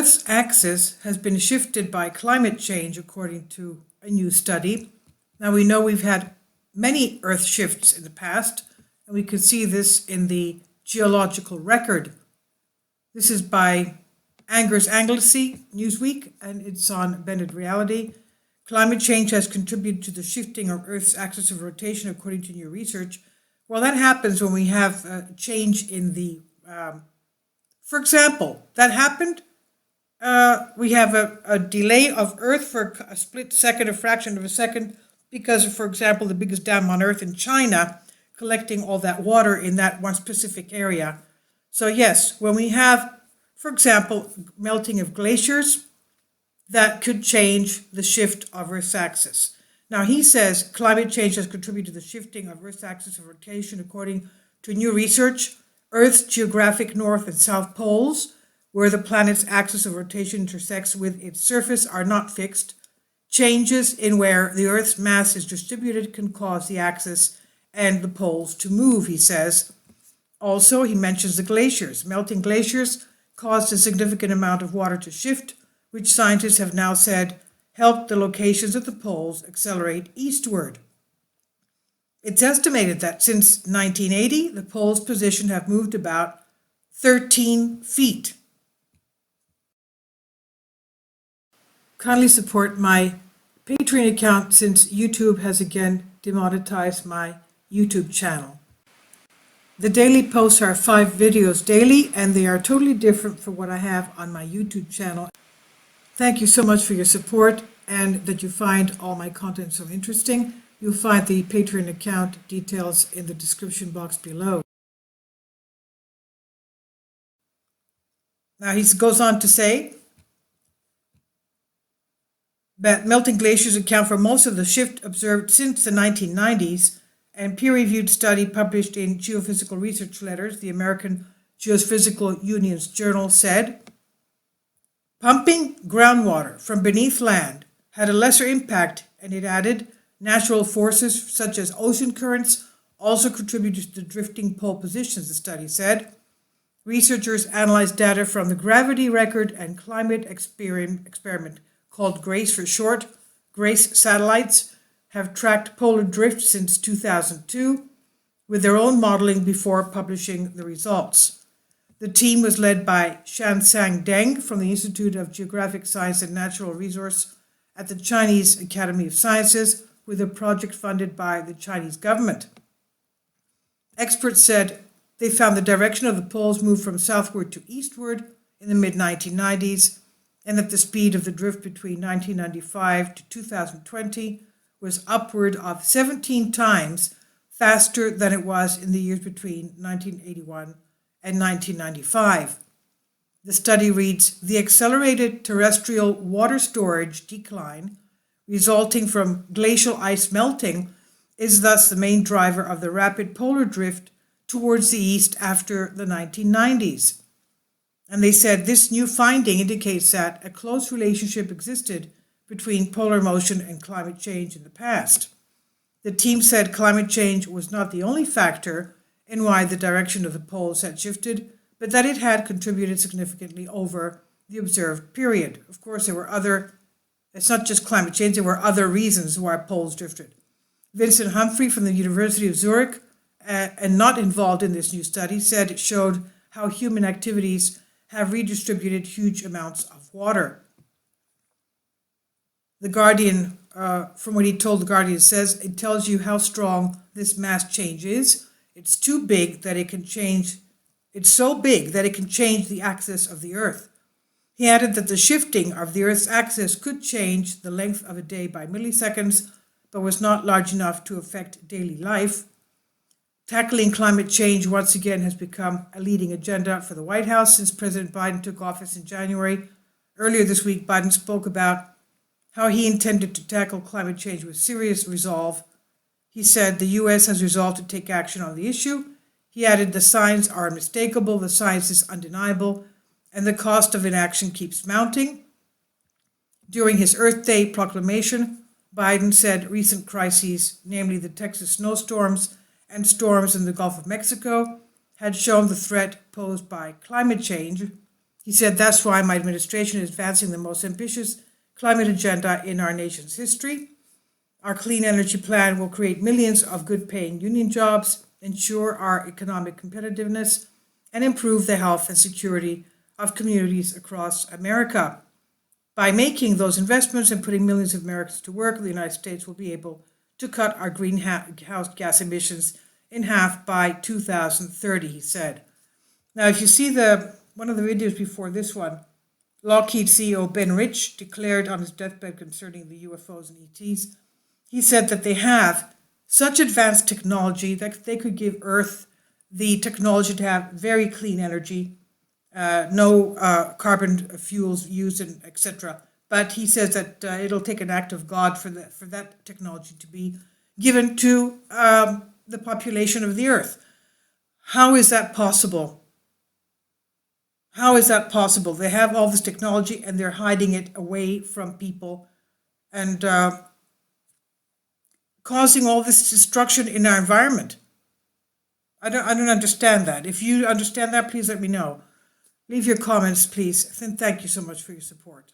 Earth's axis has been shifted by climate change, according to a new study. Now, we know we've had many Earth shifts in the past, and we can see this in the geological record. This is by Angers Anglesey, Newsweek, and it's on Bended Reality. Climate change has contributed to the shifting of Earth's axis of rotation, according to new research. Well, that happens when we have a change in the, for example, that happened. We have a delay of Earth for a split second, a fraction of a second, because of, for example, the biggest dam on Earth in China, collecting all that water in that one specific area. So yes, when we have, for example, melting of glaciers, that could change the shift of Earth's axis. Now, he says climate change has contributed to the shifting of Earth's axis of rotation according to new research. Earth's geographic north and south poles, where the planet's axis of rotation intersects with its surface, are not fixed. Changes in where the Earth's mass is distributed can cause the axis and the poles to move, he says. Also, he mentions the glaciers. Melting glaciers caused a significant amount of water to shift, which scientists have now said helped the locations of the poles accelerate eastward. It's estimated that since 1980, the poles' position have moved about 13 feet. Kindly support my Patreon account since YouTube has again demonetized my YouTube channel. The daily posts are 5 videos daily, and they are totally different from what I have on my YouTube channel. Thank you so much for your support and that you find all my content so interesting. You'll find the Patreon account details in the description box below. Now he goes on to say that melting glaciers account for most of the shift observed since the 1990s, and peer-reviewed study published in Geophysical Research Letters, the American Geophysical Union's journal, said, pumping groundwater from beneath land had a lesser impact, and it added, natural forces such as ocean currents also contributed to the drifting pole positions, the study said. Researchers analyzed data from the gravity record and climate experiment called GRACE for short. GRACE satellites have tracked polar drift since 2002 with their own modeling before publishing the results. The team was led by Shansang Deng from the Institute of Geographic Science and Natural Resource at the Chinese Academy of Sciences, with a project funded by the Chinese government. Experts said they found the direction of the poles moved from southward to eastward in the mid-1990s, and that the speed of the drift between 1995 to 2020 was upward of 17 times faster than it was in the years between 1981 and 1995. The study reads, the accelerated terrestrial water storage decline resulting from glacial ice melting is thus the main driver of the rapid polar drift towards the east after the 1990s. And they said this new finding indicates that a close relationship existed between polar motion and climate change in the past. The team said climate change was not the only factor in why the direction of the poles had shifted, but that it had contributed significantly over the observed period. Of course, it's not just climate change, there were other reasons why poles drifted. Vincent Humphrey from the University of Zurich, and not involved in this new study, said it showed how human activities have redistributed huge amounts of water. The Guardian, from what he told The Guardian, says it tells you how strong this mass change is. It's too big that it can change. It's so big that it can change the axis of the Earth. He added that the shifting of the Earth's axis could change the length of a day by milliseconds, but was not large enough to affect daily life. Tackling climate change once again has become a leading agenda for the White House since President Biden took office in January. Earlier this week, Biden spoke about how he intended to tackle climate change with serious resolve. He said the U.S. has resolved to take action on the issue. He added the signs are unmistakable, the science is undeniable, and the cost of inaction keeps mounting. During his Earth Day proclamation, Biden said recent crises, namely the Texas snowstorms and storms in the Gulf of Mexico, had shown the threat posed by climate change. He said, that's why my administration is advancing the most ambitious climate agenda in our nation's history. Our clean energy plan will create millions of good-paying union jobs, ensure our economic competitiveness, and improve the health and security of communities across America. By making those investments and putting millions of Americans to work, the United States will be able to cut our greenhouse gas emissions in half by 2030, he said. Now, if you see one of the videos before this one, Lockheed CEO Ben Rich declared on his deathbed concerning the UFOs and ETs, he said that they have such advanced technology that they could give Earth the technology to have very clean energy, no carbon fuels used, and etc. But he says that it'll take an act of God for that technology to be given to the population of the Earth. How is that possible? How is that possible? They have all this technology and they're hiding it away from people and causing all this destruction in our environment. I don't understand that. If you understand that, please let me know. Leave your comments, please. And thank you so much for your support.